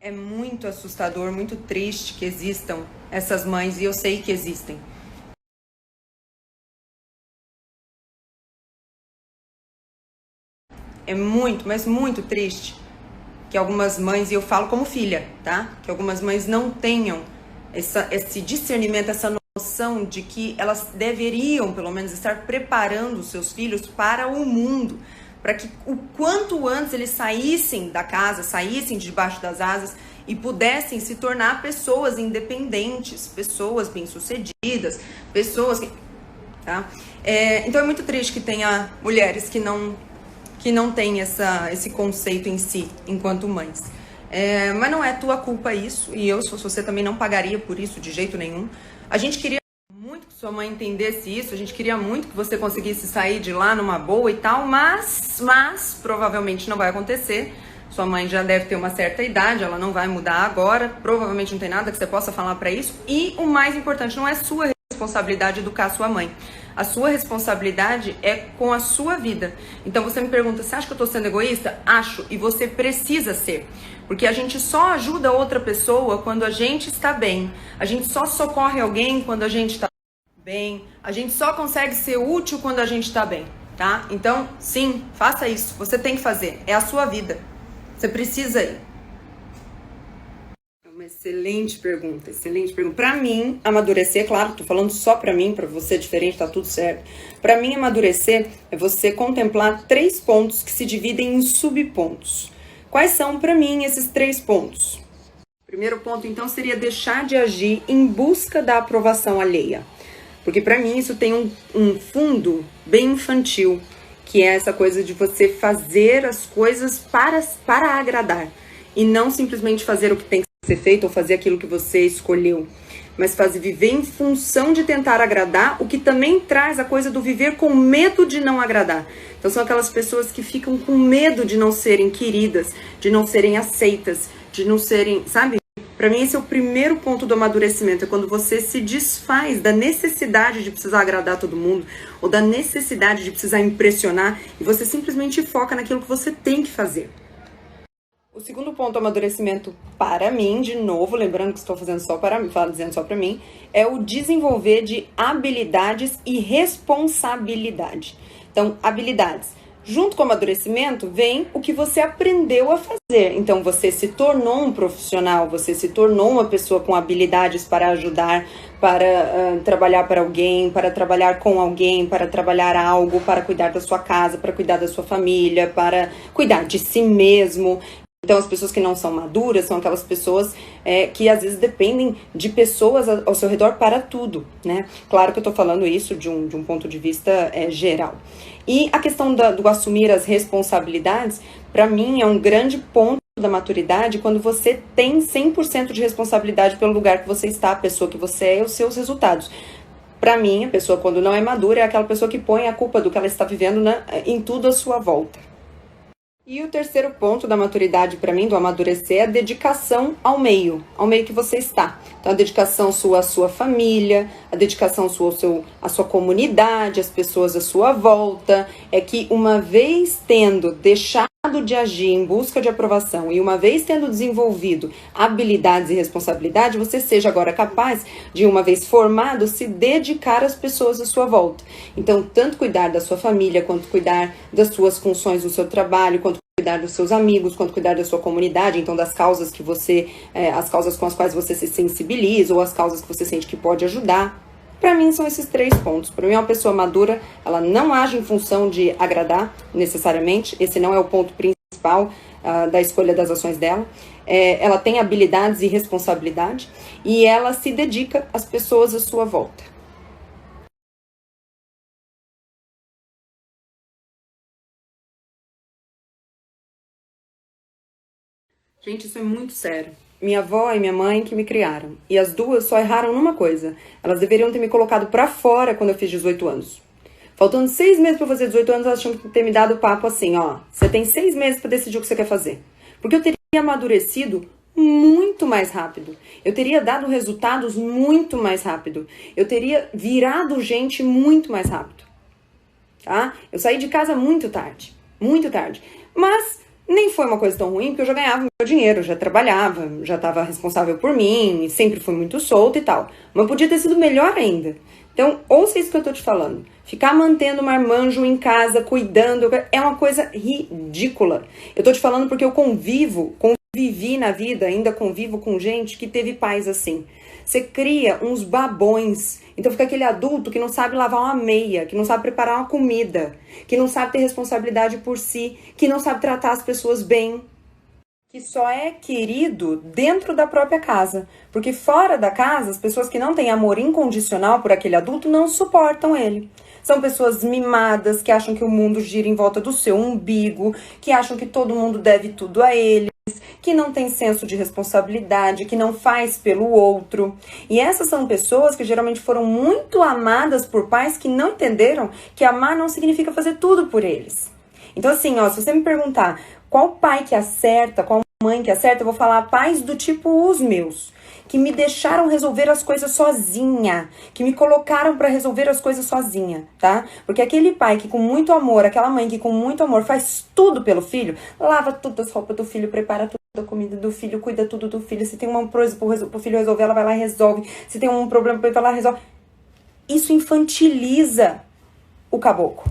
É muito assustador, muito triste que existam essas mães, e eu sei que existem. É muito, mas muito triste que algumas mães, e eu falo como filha, tá? Que algumas mães não tenham esse discernimento, essa noção de que elas deveriam, pelo menos, estar preparando os seus filhos para o mundo, para que o quanto antes eles saíssem da casa, saíssem debaixo das asas e pudessem se tornar pessoas independentes, pessoas bem-sucedidas, pessoas que... Tá? Então é muito triste que tenha mulheres que não têm esse conceito em si, enquanto mães. Mas não é tua culpa isso, e eu, se fosse você, também não pagaria por isso de jeito nenhum. A gente queria muito que sua mãe entendesse isso, a gente queria muito que você conseguisse sair de lá numa boa e tal, mas provavelmente não vai acontecer. Sua mãe já deve ter uma certa idade, ela não vai mudar agora, provavelmente não tem nada que você possa falar para isso. E o mais importante, não é sua responsabilidade educar sua mãe. A sua responsabilidade é com a sua vida. Então você me pergunta, você acha que eu tô sendo egoísta? Acho, e você precisa ser. Porque a gente só ajuda outra pessoa quando a gente está bem. A gente só socorre alguém quando a gente está bem. A gente só consegue ser útil quando a gente está bem, tá? Então, sim, faça isso. Você tem que fazer. É a sua vida. Você precisa ir. É uma excelente pergunta, excelente pergunta. Pra mim, amadurecer, claro, tô falando só pra mim, pra você é diferente, tá tudo certo. Pra mim, amadurecer é você contemplar 3 pontos que se dividem em subpontos. Quais são, pra mim, esses 3 pontos? O primeiro ponto, então, seria deixar de agir em busca da aprovação alheia. Porque pra mim isso tem um fundo bem infantil, que é essa coisa de você fazer as coisas para agradar. E não simplesmente fazer o que tem que ser feito ou fazer aquilo que você escolheu. Mas viver em função de tentar agradar, o que também traz a coisa do viver com medo de não agradar. Então são aquelas pessoas que ficam com medo de não serem queridas, de não serem aceitas, de não serem, sabe? Para mim esse é o primeiro ponto do amadurecimento, é quando você se desfaz da necessidade de precisar agradar todo mundo, ou da necessidade de precisar impressionar, e você simplesmente foca naquilo que você tem que fazer. O segundo ponto do amadurecimento para mim, de novo, lembrando que estou fazendo só para mim, dizendo só para mim, é o desenvolver de habilidades e responsabilidade. Então, habilidades. Junto com o amadurecimento vem o que você aprendeu a fazer. Então, você se tornou um profissional, você se tornou uma pessoa com habilidades para ajudar, para trabalhar para alguém, para trabalhar com alguém, para trabalhar algo, para cuidar da sua casa, para cuidar da sua família, para cuidar de si mesmo. Então, as pessoas que não são maduras são aquelas pessoas que às vezes dependem de pessoas ao seu redor para tudo, né? Claro que eu tô falando isso de um ponto de vista geral. E a questão do assumir as responsabilidades, para mim, é um grande ponto da maturidade quando você tem 100% de responsabilidade pelo lugar que você está, a pessoa que você é e os seus resultados. Para mim, a pessoa quando não é madura é aquela pessoa que põe a culpa do que ela está vivendo em tudo à sua volta. E o terceiro ponto da maturidade para mim, do amadurecer, é a dedicação ao meio que você está. Então, a dedicação sua à sua família, a dedicação sua à sua comunidade, às pessoas à sua volta. É que uma vez tendo deixado de agir em busca de aprovação e uma vez tendo desenvolvido habilidades e responsabilidade, você seja agora capaz de, uma vez formado, se dedicar às pessoas à sua volta. Então, tanto cuidar da sua família, quanto cuidar das suas funções no seu trabalho, quanto cuidar dos seus amigos, quanto cuidar da sua comunidade, então das causas que você, as causas com as quais você se sensibiliza ou as causas que você sente que pode ajudar. Para mim são esses 3 pontos. Para mim uma pessoa madura, ela não age em função de agradar necessariamente, esse não é o ponto principal da escolha das ações dela. Ela tem habilidades e responsabilidade e ela se dedica às pessoas à sua volta. Gente, isso é muito sério. Minha avó e minha mãe que me criaram. E as duas só erraram numa coisa. Elas deveriam ter me colocado pra fora quando eu fiz 18 anos. Faltando 6 meses pra fazer 18 anos, elas tinham que ter me dado o papo assim, ó. Você tem 6 meses pra decidir o que você quer fazer. Porque eu teria amadurecido muito mais rápido. Eu teria dado resultados muito mais rápido. Eu teria virado gente muito mais rápido. Tá? Eu saí de casa muito tarde. Muito tarde. Mas Nem foi uma coisa tão ruim, porque eu já ganhava meu dinheiro, já trabalhava, já estava responsável por mim, sempre fui muito solta e tal. Mas podia ter sido melhor ainda. Então, ouça isso que eu tô te falando. Ficar mantendo marmanjo em casa, cuidando, é uma coisa ridícula. Eu tô te falando porque eu convivi na vida, ainda convivo com gente que teve pais assim. Você cria uns babões. Então fica aquele adulto que não sabe lavar uma meia, que não sabe preparar uma comida, que não sabe ter responsabilidade por si, que não sabe tratar as pessoas bem, que só é querido dentro da própria casa. Porque fora da casa, as pessoas que não têm amor incondicional por aquele adulto não suportam ele. São pessoas mimadas, que acham que o mundo gira em volta do seu umbigo, que acham que todo mundo deve tudo a eles, que não tem senso de responsabilidade, que não faz pelo outro. E essas são pessoas que geralmente foram muito amadas por pais que não entenderam que amar não significa fazer tudo por eles. Então assim, ó, se você me perguntar qual pai que acerta, qual mãe que acerta, eu vou falar pais do tipo os meus, que me deixaram resolver as coisas sozinha, que me colocaram para resolver as coisas sozinha, tá? Porque aquele pai que com muito amor, aquela mãe que com muito amor faz tudo pelo filho, lava todas as roupas do filho, prepara tudo a comida do filho, cuida tudo do filho, se tem uma coisa pro filho resolver, ela vai lá e resolve, se tem um problema pra ele, vai lá e resolve. Isso infantiliza o caboclo.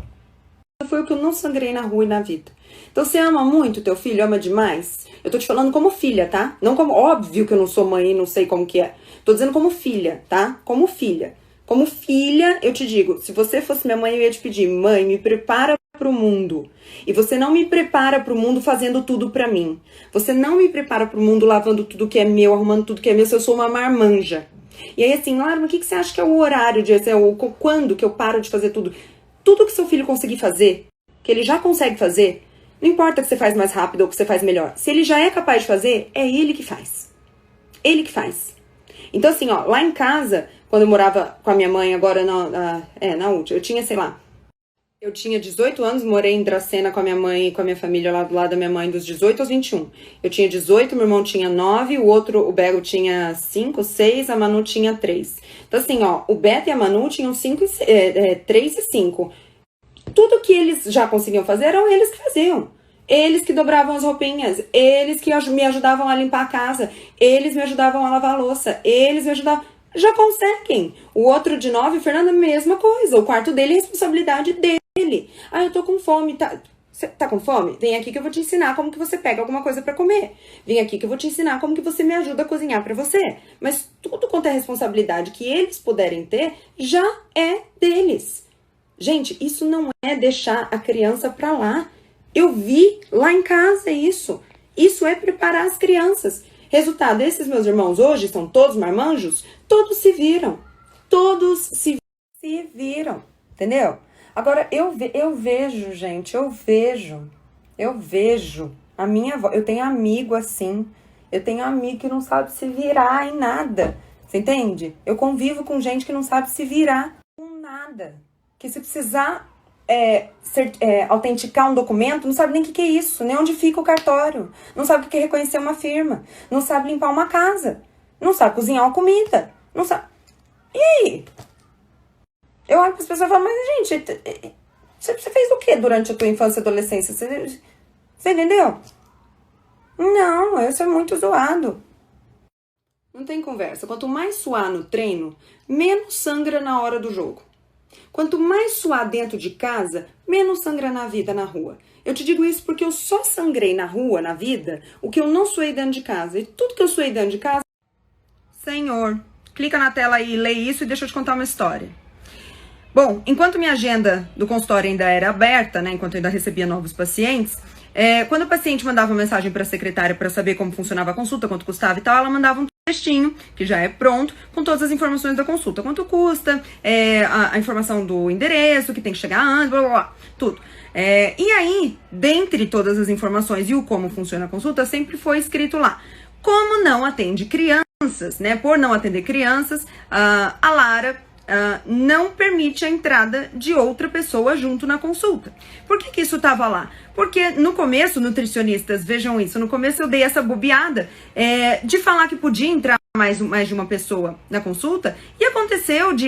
Foi o que eu não sangrei na rua e na vida. Então você ama muito teu filho, ama demais? Eu tô te falando como filha, tá? Não como, óbvio que eu não sou mãe e não sei como que é. Tô dizendo como filha, tá? Como filha. Como filha, eu te digo, se você fosse minha mãe, eu ia te pedir, mãe, me prepara pro mundo. E você não me prepara pro mundo fazendo tudo pra mim. Você não me prepara pro mundo lavando tudo que é meu, arrumando tudo que é meu, se eu sou uma marmanja. E aí assim, Lara, mas o que você acha que é o horário de, ou quando que eu paro de fazer tudo? Tudo que seu filho conseguir fazer, que ele já consegue fazer, não importa que você faz mais rápido ou que você faz melhor. Se ele já é capaz de fazer, é ele que faz. Ele que faz. Então assim, ó, lá em casa, quando eu morava com a minha mãe, agora na última, eu tinha, sei lá, eu tinha 18 anos, morei em Dracena com a minha mãe e com a minha família lá do lado da minha mãe, dos 18 aos 21. Eu tinha 18, meu irmão tinha 9, o Bego tinha 5, 6, a Manu tinha 3. Então assim, ó, o Beto e a Manu tinham 3 e 5. Tudo que eles já conseguiam fazer eram eles que faziam. Eles que dobravam as roupinhas, eles que me ajudavam a limpar a casa, eles me ajudavam a lavar a louça, eles me ajudavam... Já conseguem. O outro de 9, o Fernando, a mesma coisa. O quarto dele é responsabilidade dele. Ah, eu tô com fome. Tá com fome? Vem aqui que eu vou te ensinar como que você pega alguma coisa pra comer. Vem aqui que eu vou te ensinar como que você me ajuda a cozinhar pra você. Mas tudo quanto é responsabilidade que eles puderem ter, já é deles. Gente, isso não é deixar a criança pra lá. Eu vi lá em casa isso. Isso é preparar as crianças. Resultado, esses meus irmãos hoje são todos marmanjos, todos se viram. Todos se viram, entendeu? Agora, eu vejo, gente, eu vejo a minha avó. Eu tenho amigo assim, eu tenho amigo que não sabe se virar em nada, você entende? Eu convivo com gente que não sabe se virar com nada. Que se precisar autenticar um documento, não sabe nem o que é isso, nem onde fica o cartório, não sabe o que é reconhecer uma firma, não sabe limpar uma casa, não sabe cozinhar uma comida, não sabe... E aí? Eu olho para as pessoas e falo, mas gente, você fez o que durante a tua infância e adolescência? Você entendeu? Não, isso é muito zoado. Não tem conversa. Quanto mais suar no treino, menos sangra na hora do jogo. Quanto mais suar dentro de casa, menos sangra na vida, na rua. Eu te digo isso porque eu só sangrei na rua, na vida, o que eu não suei dentro de casa. E tudo que eu suei dentro de casa... Senhor, clica na tela aí, lê isso e deixa eu te contar uma história. Bom, enquanto minha agenda do consultório ainda era aberta, né, enquanto eu ainda recebia novos pacientes, quando o paciente mandava uma mensagem para a secretária para saber como funcionava a consulta, quanto custava e tal, ela mandava um textinho, que já é pronto, com todas as informações da consulta. Quanto custa, a informação do endereço, que tem que chegar antes, blá, blá, blá, tudo. E aí, dentre todas as informações e o como funciona a consulta, sempre foi escrito lá. Como não atende crianças, né? Por não atender crianças, a Lara não permite a entrada de outra pessoa junto na consulta. Por que isso estava lá? Porque no começo, nutricionistas, vejam isso, no começo eu dei essa bobeada de falar que podia entrar mais de uma pessoa na consulta, e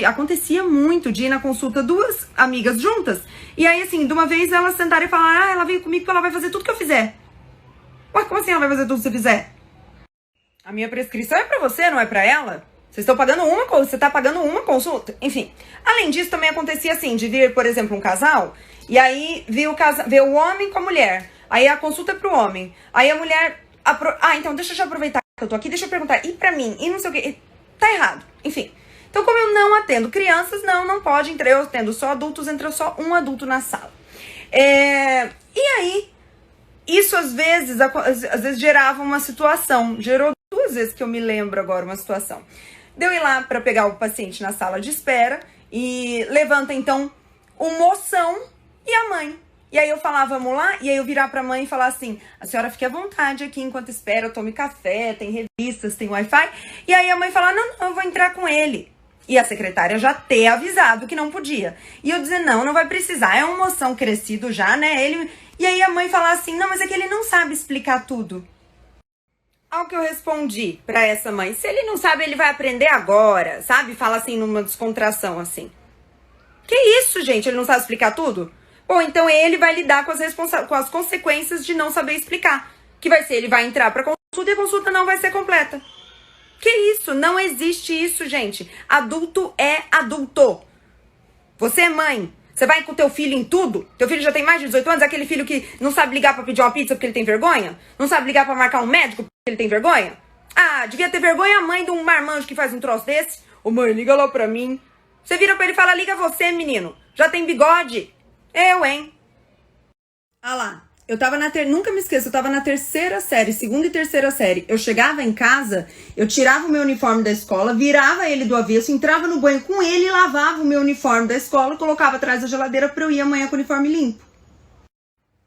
acontecia muito de ir na consulta duas amigas juntas, e aí assim, de uma vez elas sentaram e falaram, ela veio comigo porque ela vai fazer tudo que eu fizer. Ué, como assim ela vai fazer tudo se você fizer? A minha prescrição é pra você, não é pra ela? Vocês estão pagando você tá pagando uma consulta. Enfim, além disso, também acontecia assim, de vir, por exemplo, um casal, e aí vê o homem com a mulher. Aí a consulta é pro homem. Aí a mulher... então deixa eu aproveitar que eu tô aqui, deixa eu perguntar. E pra mim? E não sei o quê. Tá errado. Enfim. Então, como eu não atendo crianças, não pode entrar. Eu atendo só adultos, entra só um adulto na sala. E aí, isso às vezes gerava uma situação. Gerou 2 vezes que eu me lembro agora uma situação. Deu ir lá para pegar o paciente na sala de espera e levanta então o moção e a mãe. E aí eu falava, vamos lá? E aí eu virar pra mãe e falar assim, a senhora fique à vontade aqui enquanto espera, eu tome café, tem revistas, tem Wi-Fi. E aí a mãe fala, não, eu vou entrar com ele. E a secretária já ter avisado que não podia. E eu dizer, não vai precisar, é um moção crescido já, né? E aí a mãe falar assim, não, mas é que ele não sabe explicar tudo. Ao que eu respondi pra essa mãe, se ele não sabe, ele vai aprender agora, sabe? Fala assim, numa descontração, assim. Que isso, gente? Ele não sabe explicar tudo? Bom, então ele vai lidar com as consequências de não saber explicar. Que vai ser, ele vai entrar pra consulta e a consulta não vai ser completa. Que isso? Não existe isso, gente. Adulto é adulto. Você é mãe. Você vai com teu filho em tudo? Teu filho já tem mais de 18 anos? É aquele filho que não sabe ligar pra pedir uma pizza porque ele tem vergonha? Não sabe ligar pra marcar um médico porque ele tem vergonha? Ah, devia ter vergonha a mãe de um marmanjo que faz um troço desse. Ô mãe, liga lá pra mim. Você vira pra ele e fala, liga você, menino. Já tem bigode? Eu, hein? Ah lá. Eu tava nunca me esqueço, eu tava na 3ª série, 2ª e 3ª série. Eu chegava em casa, eu tirava o meu uniforme da escola, virava ele do avesso, entrava no banho com ele e lavava o meu uniforme da escola, colocava atrás da geladeira pra eu ir amanhã com o uniforme limpo.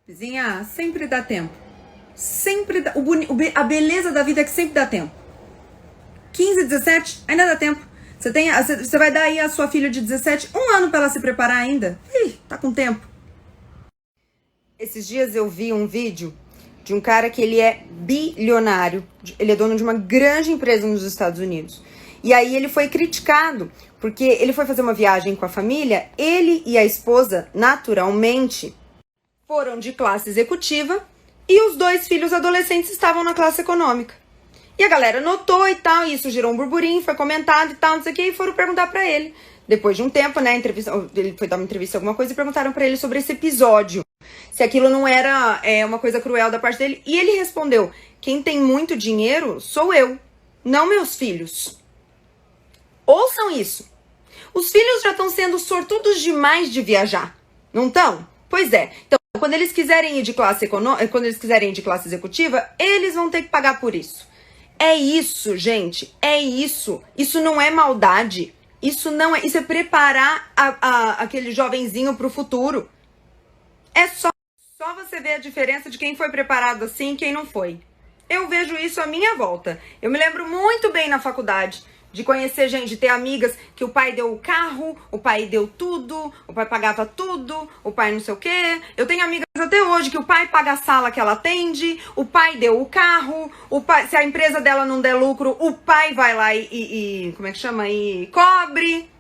Vizinha, sempre dá tempo. Sempre dá. A beleza da vida é que sempre dá tempo. 15, 17, ainda dá tempo. Você vai dar aí a sua filha de 17, 1 ano pra ela se preparar ainda. Ih, tá com tempo. Esses dias eu vi um vídeo de um cara que ele é bilionário. Ele é dono de uma grande empresa nos Estados Unidos. E aí ele foi criticado, porque ele foi fazer uma viagem com a família, ele e a esposa, naturalmente, foram de classe executiva e os 2 filhos adolescentes estavam na classe econômica. E a galera notou e tal, e isso gerou um burburinho, foi comentado e tal, não sei o que, e foram perguntar pra ele. Depois de um tempo, né, ele foi dar uma entrevista, alguma coisa, e perguntaram pra ele sobre esse episódio. Se aquilo não era uma coisa cruel da parte dele. E ele respondeu, quem tem muito dinheiro sou eu, não meus filhos. Ouçam isso. Os filhos já estão sendo sortudos demais de viajar, não estão? Pois é. Então, quando eles quiserem ir de classe executiva, eles vão ter que pagar por isso. É isso, gente. É isso. Isso não é maldade. Isso é preparar aquele jovenzinho pro futuro. É só você ver a diferença de quem foi preparado assim e quem não foi. Eu vejo isso à minha volta. Eu me lembro muito bem na faculdade de conhecer gente, de ter amigas que o pai deu o carro, o pai deu tudo, o pai pagava tudo, o pai não sei o quê. Eu tenho amigas até hoje que o pai paga a sala que ela atende, o pai deu o carro, se a empresa dela não der lucro, o pai vai lá como é que chama? E cobre.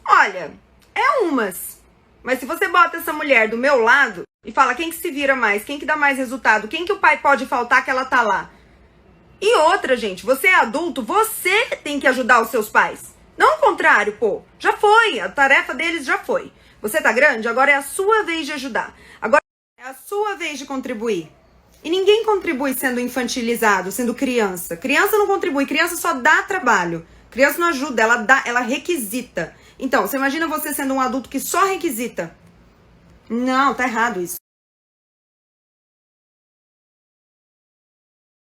Olha, é umas. Mas se você bota essa mulher do meu lado e fala quem que se vira mais, quem que dá mais resultado, quem que o pai pode faltar que ela tá lá. E outra, gente, você é adulto, você tem que ajudar os seus pais. Não o contrário, pô. Já foi, a tarefa deles já foi. Você tá grande, agora é a sua vez de ajudar. Agora é a sua vez de contribuir. E ninguém contribui sendo infantilizado, sendo criança. Criança não contribui, criança só dá trabalho. Criança não ajuda, ela requisita. Então, você imagina você sendo um adulto que só requisita. Não, tá errado isso.